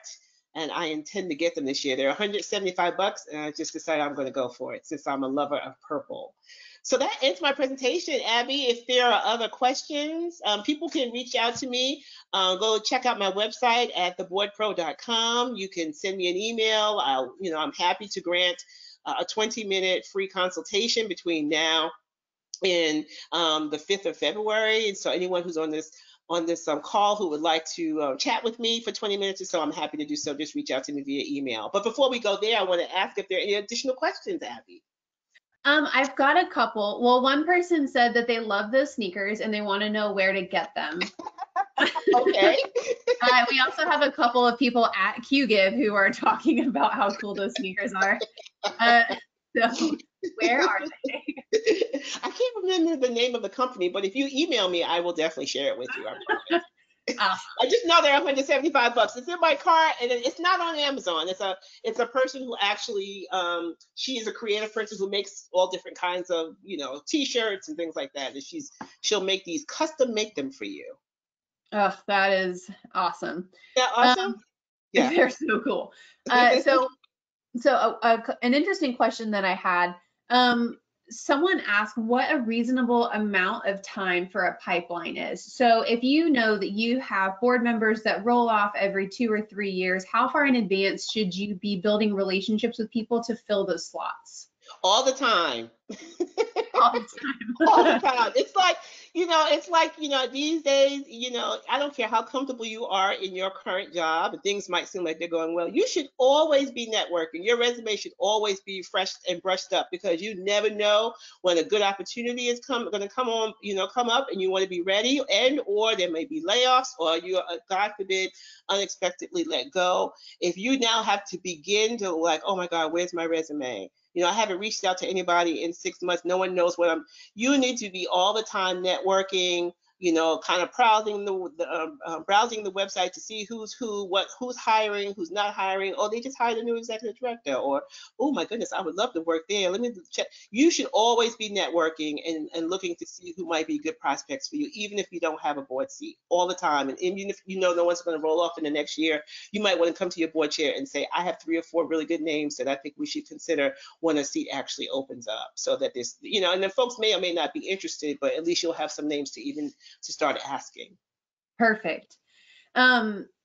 Speaker 2: and I intend to get them this year. They're 175 bucks, and I just decided I'm going to go for it since I'm a lover of purple. So that ends my presentation, Abby. If there are other questions, people can reach out to me. Go check out my website at theboardpro.com. You can send me an email. I'm happy to grant a 20-minute free consultation between now and the 5th of February. And so anyone who's on this call who would like to chat with me for 20 minutes or so, I'm happy to do so. Just reach out to me via email. But before we go there, I want to ask if there are any additional questions, Abby.
Speaker 1: I've got a couple. Well, one person said that they love those sneakers and they want to know where to get them.
Speaker 2: Okay.
Speaker 1: We also have a couple of people at QGive who are talking about how cool those sneakers are. So where are they?
Speaker 2: I can't remember the name of the company, but if you email me, I will definitely share it with you. I promise. I just know they're 175 bucks. It's in my cart, and it's not on Amazon. It's a person who actually she is a creative person who makes all different kinds of T-shirts and things like that. And she'll make these, custom make them for you.
Speaker 1: Oh, that is awesome.
Speaker 2: Yeah, awesome. Yeah,
Speaker 1: they're so cool. So an interesting question that I had. Someone asked what a reasonable amount of time for a pipeline is. So if you know that you have board members that roll off every 2 or 3 years, how far in advance should you be building relationships with people to fill those slots?
Speaker 2: All the time.
Speaker 1: All the time.
Speaker 2: All the time. It's like, these days, I don't care how comfortable you are in your current job, and things might seem like they're going well. You should always be networking. Your resume should always be fresh and brushed up, because you never know when a good opportunity is going to come up, and you want to be ready, or there may be layoffs, or you are, God forbid, unexpectedly let go. If you now have to begin to oh my God, where's my resume? I haven't reached out to anybody in 6 months. No one knows you need to be all the time networking, kind of browsing the website to see who's who's hiring, who's not hiring. Oh, they just hired a new executive director, or oh my goodness, I would love to work there. Let me check. You should always be networking and looking to see who might be good prospects for you, even if you don't have a board seat, all the time. And even if no one's going to roll off in the next year, you might want to come to your board chair and say, I have 3 or 4 really good names that I think we should consider when a seat actually opens up, so that this, and then folks may or may not be interested, but at least you'll have some names to start asking.
Speaker 1: Perfect.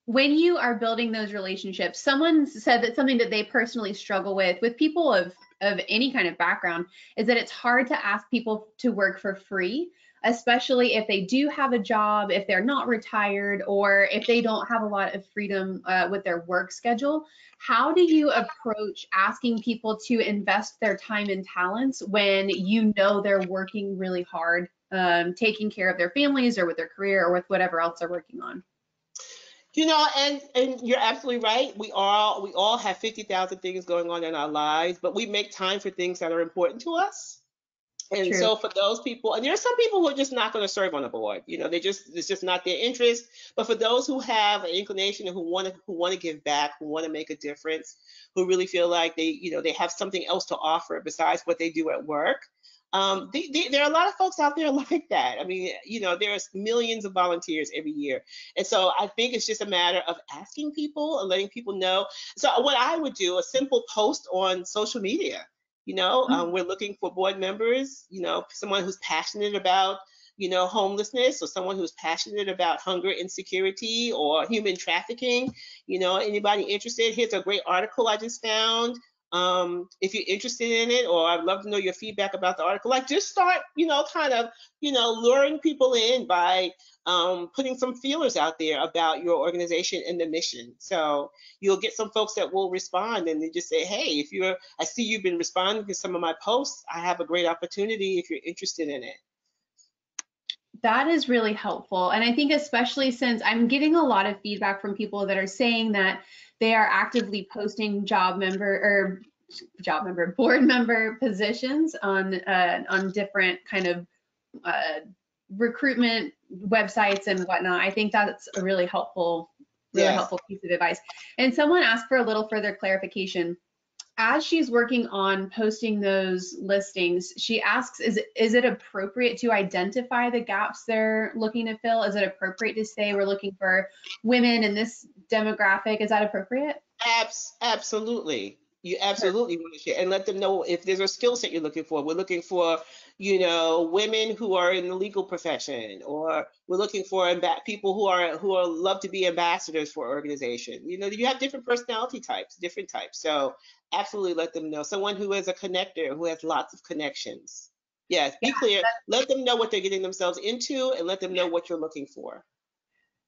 Speaker 1: When you are building those relationships, someone said that something that they personally struggle with people of any kind of background, is that it's hard to ask people to work for free, especially if they do have a job, if they're not retired, or if they don't have a lot of freedom with their work schedule. How do you approach asking people to invest their time and talents when you know they're working really hard, taking care of their families or with their career or with whatever else they're working on?
Speaker 2: And you're absolutely right. We all have 50,000 things going on in our lives, but we make time for things that are important to us. And
Speaker 1: True.
Speaker 2: so for those people, and there are some people who are just not going to serve on a board, it's just not their interest. But for those who have an inclination and who want to give back, who want to make a difference, who really feel like they have something else to offer besides what they do at work, there are a lot of folks out there like that. I mean, there's millions of volunteers every year. And so I think it's just a matter of asking people and letting people know. So what I would do, a simple post on social media. We're looking for board members, someone who's passionate about, homelessness, or someone who's passionate about hunger, insecurity, or human trafficking. Anybody interested? Here's a great article I just found. If you're interested in it, or I'd love to know your feedback about the article, like just start, kind of, luring people in by putting some feelers out there about your organization and the mission. So you'll get some folks that will respond, and they just say, hey, I see you've been responding to some of my posts. I have a great opportunity if you're interested in it.
Speaker 1: That is really helpful. And I think especially since I'm getting a lot of feedback from people that are saying that they are actively posting board member positions on different kind of recruitment websites and whatnot. I think that's a really helpful piece of advice. And someone asked for a little further clarification. As she's working on posting those listings, she asks, is it appropriate to identify the gaps they're looking to fill? Is it appropriate to say we're looking for women in this demographic? Is that appropriate?
Speaker 2: Absolutely. You absolutely want to share and let them know if there's a skill set you're looking for. We're looking for, women who are in the legal profession, or we're looking for people who love to be ambassadors for an organization. You have different personality types, different types. So absolutely let them know. Someone who is a connector, who has lots of connections. Yes, be clear. Let them know what they're getting themselves into, and let them know what you're looking for.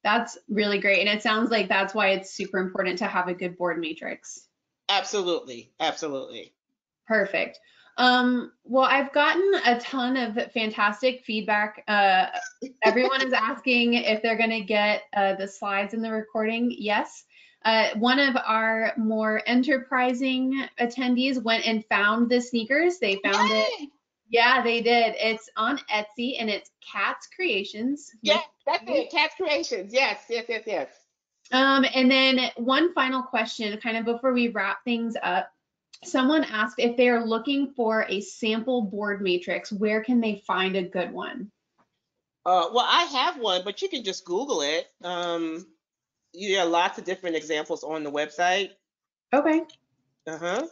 Speaker 1: That's really great. And it sounds like that's why it's super important to have a good board matrix.
Speaker 2: Absolutely. Absolutely.
Speaker 1: Perfect. Well, I've gotten a ton of fantastic feedback. Everyone is asking if they're going to get the slides in the recording. Yes. One of our more enterprising attendees went and found the sneakers. They found it. Yeah, they did. It's on Etsy, and it's Cat's Creations.
Speaker 2: Yeah, that's it. Cat's Creations. Yes.
Speaker 1: And then one final question, kind of before we wrap things up. Someone asked if they are looking for a sample board matrix, where can they find a good one?
Speaker 2: Well, I have one, but you can just Google it. You have lots of different examples on the website.
Speaker 1: Okay.
Speaker 2: Uh-huh.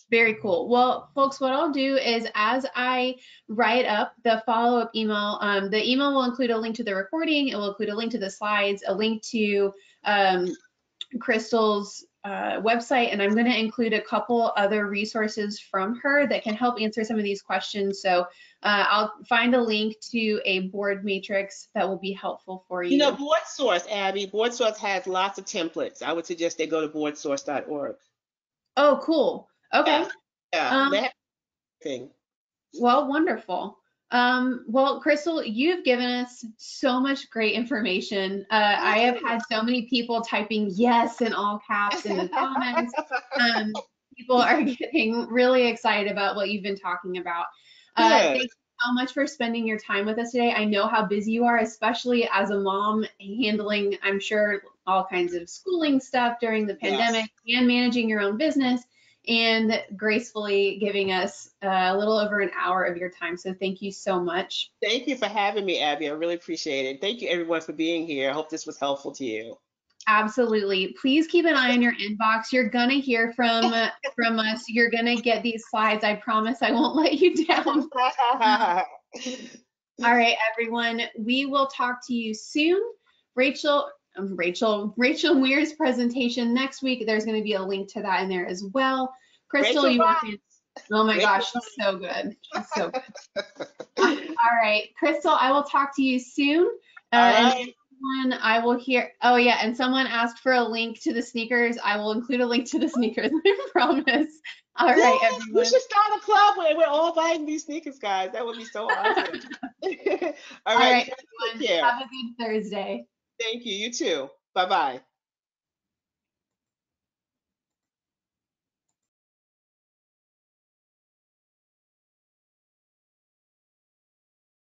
Speaker 1: Very cool. Well, folks, what I'll do is as I write up the follow-up email, the email will include a link to the recording. It will include a link to the slides, a link to Crystal's website, and I'm going to include a couple other resources from her that can help answer some of these questions. So I'll find a link to a board matrix that will be helpful for you.
Speaker 2: BoardSource, Abby, BoardSource has lots of templates. I would suggest they go to boardsource.org.
Speaker 1: Oh, cool. Okay.
Speaker 2: Yeah. They have everything.
Speaker 1: Well, wonderful. Well, Crystal, you've given us so much great information. I have had so many people typing yes in all caps in the comments. People are getting really excited about what you've been talking about. Thank you so much for spending your time with us today. I know how busy you are, especially as a mom handling, I'm sure, all kinds of schooling stuff during the
Speaker 2: Yes.
Speaker 1: pandemic and managing your own business and gracefully giving us a little over an hour of your time. So thank you so much.
Speaker 2: Thank you for having me, Abby. I really appreciate it. Thank you, everyone, for being here. I hope this was helpful to you.
Speaker 1: Absolutely. Please keep an eye on your inbox. You're gonna hear from us. You're gonna get these slides. I promise I won't let you down. All right, everyone. We will talk to you soon. Rachel Weir's presentation next week. There's going to be a link to that in there as well. Crystal,
Speaker 2: Rachel
Speaker 1: you
Speaker 2: Rock.
Speaker 1: want to? Oh my
Speaker 2: Rachel
Speaker 1: gosh, she's so good. She's so good. All right, Crystal, I will talk to you soon.
Speaker 2: All
Speaker 1: And
Speaker 2: right.
Speaker 1: someone I will hear. Oh yeah, and someone asked for a link to the sneakers. I will include a link to the sneakers. I promise. All right,
Speaker 2: Yeah,
Speaker 1: everyone.
Speaker 2: we should start a club where we're all buying these sneakers, guys. That would be so awesome. All
Speaker 1: All
Speaker 2: right,
Speaker 1: right,
Speaker 2: you guys take
Speaker 1: everyone.
Speaker 2: care.
Speaker 1: Have a good Thursday.
Speaker 2: Thank you. You too. Bye-bye.